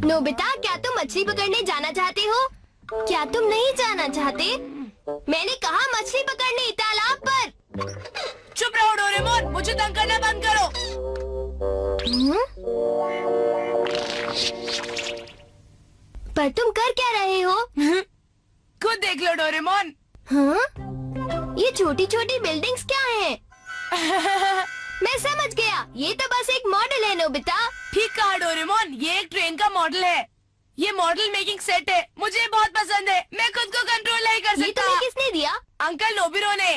Nobita, क्या तुम मछली पकड़ने जाना चाहते हो? क्या तुम नहीं जाना चाहते? मैंने कहा मछली पकड़ने तालाब पर। चुप रहो डोरेमोन, मुझे तंग करना बंद करो। पर तुम कर क्या रहे हो? खुद देख लो डोरेमोन। हाँ? ये छोटी छोटी बिल्डिंग्स क्या हैं? मैं समझ गया, ये तो बस एक मॉडल है नोबिता। ठीक कहा डोरेमोन, ये एक ट्रेन का मॉडल है। ये मॉडल मेकिंग सेट है, मुझे बहुत पसंद है। मैं खुद को कंट्रोल नहीं कर सकता। ये तुम्हें किसने दिया? अंकल नोबिरो ने।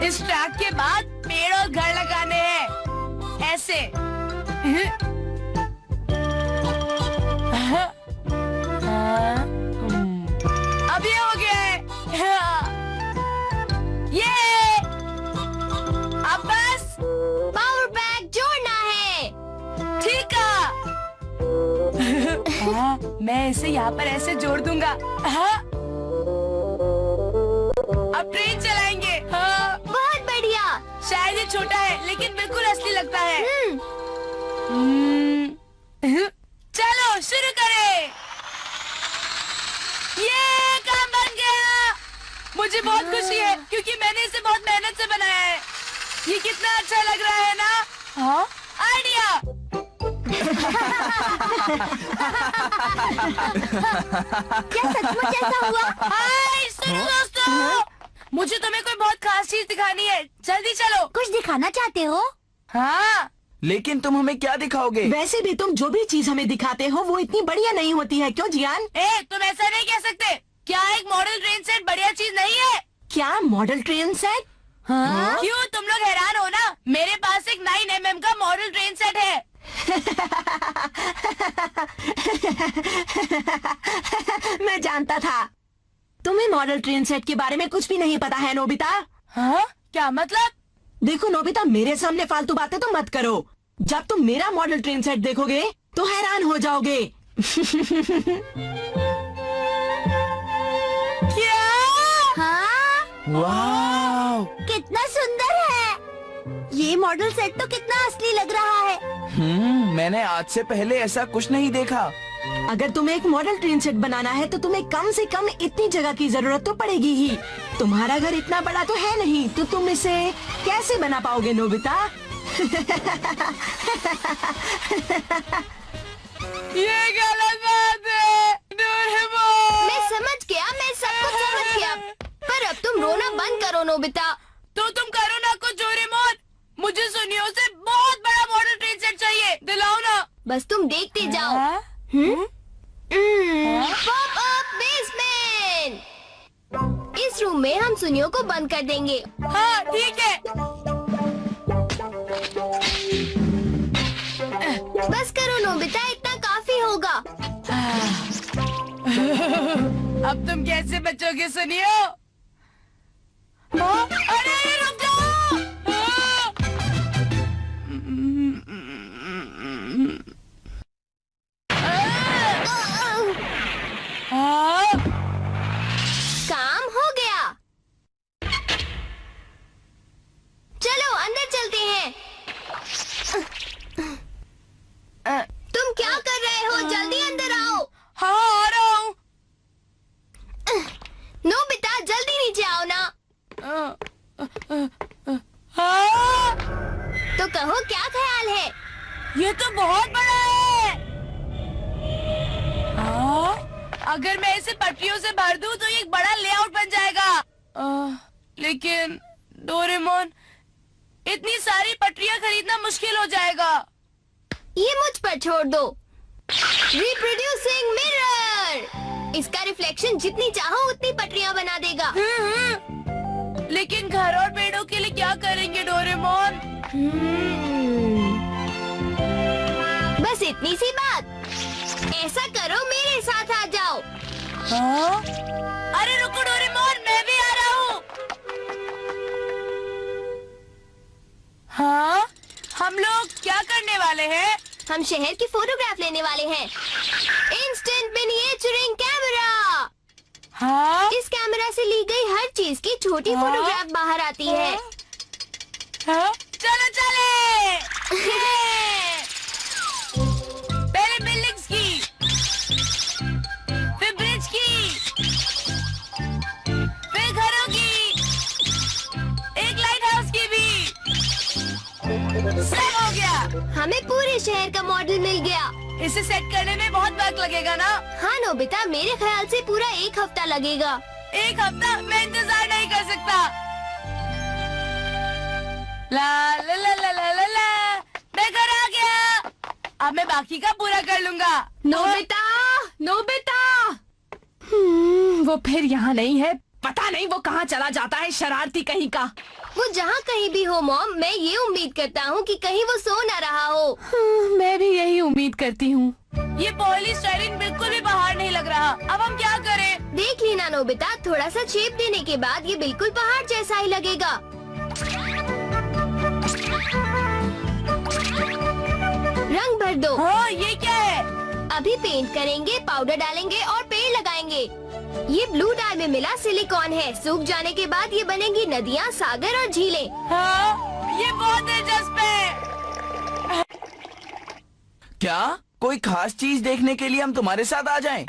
इस ट्रैक के बाद पेड़ और घर लगाने हैं, ऐसे। अब ये हो गया है। ये अब बस पावर पैक जोड़ना है। ठीक है। मैं इसे यहाँ पर ऐसे जोड़ दूंगा। अब ट्रेन चलाएंगे। बहुत बढ़िया। शायद ये छोटा है लेकिन बिल्कुल असली लगता है। चलो शुरू करें। ये काम बन गया। मुझे बहुत खुशी है क्योंकि मैंने इसे बहुत मेहनत से बनाया है। ये कितना अच्छा लग रहा है ना? हाँ, आइडिया। क्या सचमुच ऐसा हुआ? हाय सुनो दोस्तों, मुझे तुम्हें कोई बहुत खास चीज दिखानी है। जल्दी चलो। कुछ दिखाना चाहते हो? हाँ, लेकिन तुम हमें क्या दिखाओगे? वैसे भी तुम जो भी चीज हमें दिखाते हो वो इतनी बढ़िया नहीं होती है, क्यों जियान? तुम ऐसा नहीं कह सकते। क्या एक मॉडल ट्रेन सेट बढ़िया चीज नहीं है? क्या मॉडल ट्रेन सेट? हाँ? क्यों तुम लोग हैरान हो ना? मेरे पास एक 9mm का मॉडल ट्रेन सेट है। मैं जानता था। तुम्हें मॉडल ट्रेन सेट के बारे में कुछ भी नहीं पता है नोबिता। हाँ? क्या मतलब? देखो नोबिता, मेरे सामने फालतू बातें तो मत करो। जब तुम मेरा मॉडल ट्रेन सेट देखोगे तो हैरान हो जाओगे। क्या? हाँ? वाव! कितना सुंदर है। ये मॉडल सेट तो कितना असली लग रहा है। मैंने आज से पहले ऐसा कुछ नहीं देखा। अगर तुम्हें एक मॉडल ट्रेन सेट बनाना है तो तुम्हें कम से कम इतनी जगह की जरूरत तो पड़ेगी ही। तुम्हारा घर इतना बड़ा तो है नहीं, तो तुम इसे कैसे बना पाओगे नोबिता? ये गलत बात है डोरेमोन। मैं समझ गया, मैं सब कुछ समझ गया। पर अब तुम रोना बंद करो नोबिता। तो तुम करो ना कुछ डोरेमोन। मुझे सुनियो से बहुत बड़ा मॉडल ट्रेन सेट चाहिए, दिलाओ ना। बस तुम देखते जाओ। Pop up basement. इस रूम में हम सुनियो को बंद कर देंगे। हाँ ठीक है। बस करो नोबिता, इतना काफी होगा। अब तुम कैसे बचोगे सुनियो? अरे रुक जाओ। काम हो गया। चलो अंदर चलते हैं। तुम क्या कर रहे हो? जल्दी अंदर आओ। हाँ आ रहा हूँ। नोबिता जल्दी नीचे आओ ना। हाँ? तो कहो क्या ख्याल है? ये तो बहुत बड़ा है। हाँ? अगर मैं इसे पटरियों से भर दूं तो ये एक बड़ा लेआउट बन जाएगा। लेकिन डोरेमोन, इतनी सारी पटरियां खरीदना मुश्किल हो जाएगा। ये मुझ पर छोड़ दो। Reproducing mirror. इसका रिफ्लेक्शन जितनी चाहो उतनी पटरियां बना देगा। लेकिन घर और पेड़ों के लिए क्या करेंगे डोरेमोन? बस इतनी सी बात। ऐसा करो, मेरे साथ आ जाओ। हाँ? अरे रुको डोरेमोन, मैं भी आ रहा हूँ। हाँ? हम लोग क्या करने वाले हैं? हम शहर की फोटोग्राफ लेने वाले हैं। Instant miniaturing camera. हाँ? इस कैमरा से ली गई हर चीज की छोटी फोटोग्राफ बाहर आती है। हाँ? चलो चले। पहले बिल्डिंग्स की, फिर ब्रिज की, फिर घरों की, एक लाइट हाउस की भी। सब हो गया। हमें पूरे शहर का मॉडल मिल गया। इसे सेट करने में बहुत वक्त लगेगा ना? हाँ नोबिता, मेरे ख्याल से पूरा 1 हफ्ता लगेगा। 1 हफ्ता? मैं इंतजार नहीं कर सकता। ला ला ला ला ला ला ला, मैं घर आ गया। अब मैं बाकी का पूरा कर लूंगा। Nobita, Nobita. वो फिर यहाँ नहीं है। पता नहीं वो कहाँ चला जाता है, शरारती कहीं का। वो जहाँ कहीं भी हो मॉम, मैं ये उम्मीद करता हूँ कि कहीं वो सो न रहा हो। मैं भी यही उम्मीद करती हूँ। ये पॉलीस्टाइरीन बिल्कुल भी बाहर नहीं लग रहा। अब हम क्या करें? देख लेना नोबिता, थोड़ा सा शेप देने के बाद ये बिल्कुल पहाड़ जैसा ही लगेगा। रंग भर दो। हाँ, ये क्या है? अभी पेंट करेंगे, पाउडर डालेंगे और पेड़ लगाएंगे। ये ब्लू डाई में मिला सिलिकॉन है। सूख जाने के बाद ये बनेंगी नदियाँ, सागर और झीलें। हाँ, ये बहुत दिलचस्प है। क्या कोई खास चीज देखने के लिए हम तुम्हारे साथ आ जाएं?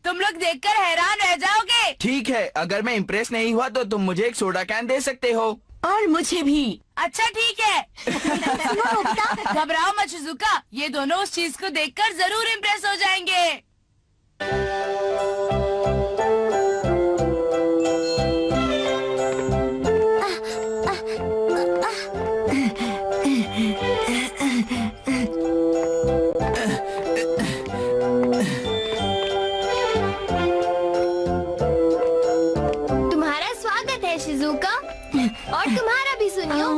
तुम लोग देखकर हैरान रह जाओगे। ठीक है, अगर मैं इम्प्रेस नहीं हुआ तो तुम मुझे एक सोडा कैन दे सकते हो। और मुझे भी। अच्छा ठीक है। घबराओ मत शिजुका, ये दोनों उस चीज को देखकर जरूर इम्प्रेस हो जाएंगे। तुम्हारा स्वागत है शिजुका, और तुम्हारा भी सुनियो।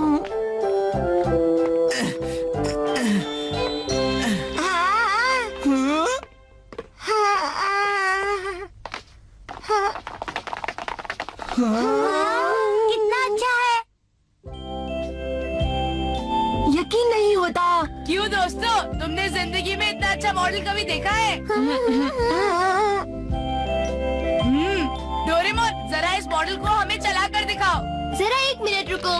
कितना अच्छा है। यकीन नहीं होता। क्यों दोस्तों, तुमने जिंदगी में इतना अच्छा मॉडल कभी देखा है? डोरेमोन, जरा इस मॉडल को हमें चला कर दिखाओ। जरा 1 मिनट रुको,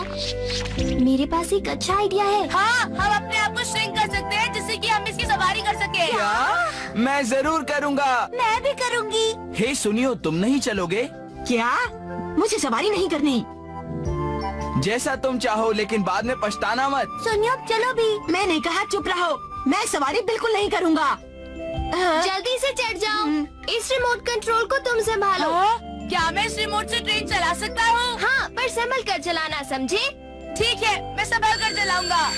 मेरे पास एक अच्छा आइडिया है। हाँ, हम अपने आप को श्रिंक कर सकते हैं जिससे कि हम इसकी सवारी कर सके। क्या? मैं जरूर करूँगा। मैं भी करूँगी। हे सुनियो, तुम नहीं चलोगे? क्या? मुझे सवारी नहीं करनी। जैसा तुम चाहो, लेकिन बाद में पछताना मत। सुनियो, चलो भी। मैंने कहा चुप रहो। मैं सवारी बिल्कुल नहीं करूँगा। जल्दी से चढ़ जाओ। इस रिमोट कंट्रोल को तुम संभालो। क्या मैं इस रिमोट से ट्रेन चला सकता हूँ? हाँ, पर संभल कर चलाना, समझे? ठीक है, मैं संभल कर चलाऊंगा।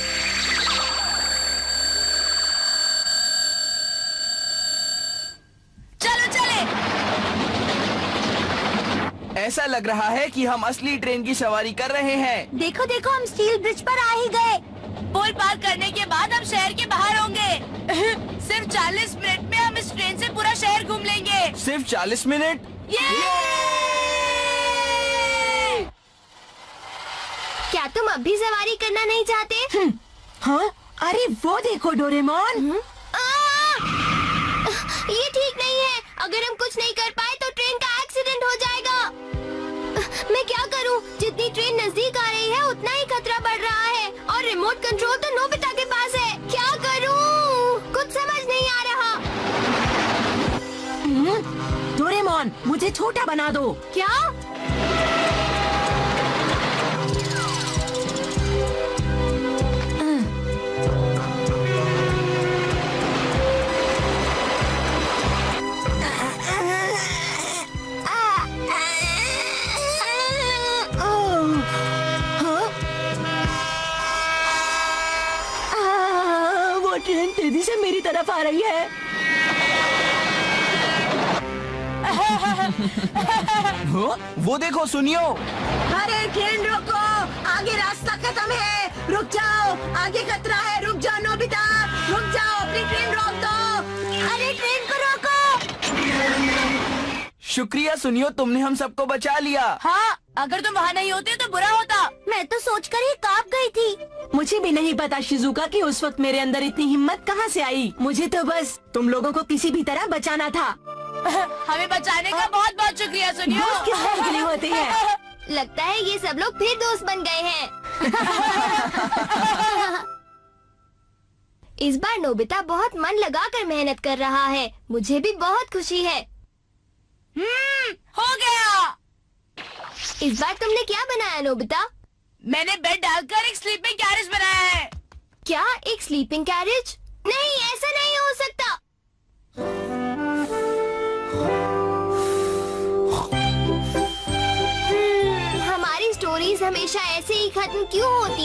चलो चले। ऐसा लग रहा है कि हम असली ट्रेन की सवारी कर रहे हैं। देखो देखो, हम स्टील ब्रिज पर आ ही गए। पुल पार करने के बाद हम शहर के बाहर होंगे। सिर्फ 40 मिनट में हम इस ट्रेन से पूरा शहर घूम लेंगे। सिर्फ 40 मिनट? क्या तुम अब भी सवारी करना नहीं चाहते? हाँ? अरे वो देखो डोरेमोन। ये ठीक नहीं है। अगर हम कुछ नहीं कर पाए तो ट्रेन का एक्सीडेंट हो जाएगा। मैं क्या करूं? जितनी ट्रेन नजदीक आ रही है उतना ही खतरा बढ़ रहा है, और रिमोट कंट्रोल तो नोबिता के पास है। क्या करूं? कुछ समझ नहीं आ रहा। डोरेमोन, मुझे छोटा बना दो। क्या? वो ट्रेन तेजी से मेरी तरफ आ रही है। वो देखो, सुनियो। अरे ट्रेन रोको, आगे रास्ता खत्म है। रुक जाओ, आगे खतरा है। रुक जाओ नोबिता, रुक जाओ, अपनी ट्रेन रोक दो। अरे ट्रेन को रोको। शुक्रिया सुनियो, तुमने हम सबको बचा लिया। हाँ, अगर तुम वहाँ नहीं होते तो बुरा होता। मैं तो सोचकर ही कांप गई थी। मुझे भी नहीं पता शिजुका कि उस वक्त मेरे अंदर इतनी हिम्मत कहाँ से आई। मुझे तो बस तुम लोगों को किसी भी तरह बचाना था। हमें बचाने का बहुत बहुत शुक्रिया सुनियो। दोस्त किस तरह के लिए होते हैं? लगता है ये सब लोग फिर दोस्त बन गए हैं। इस बार नोबिता बहुत मन लगाकर मेहनत कर रहा है। मुझे भी बहुत खुशी है। हो गया। इस बार तुमने क्या बनाया नोबिता? मैंने बेड डालकर एक स्लीपिंग कैरेज बनाया है। क्या एक स्लीपिंग कैरेज? नहीं, ऐसा नहीं हो सकता। हमारी स्टोरीज हमेशा ऐसे ही खत्म क्यों होती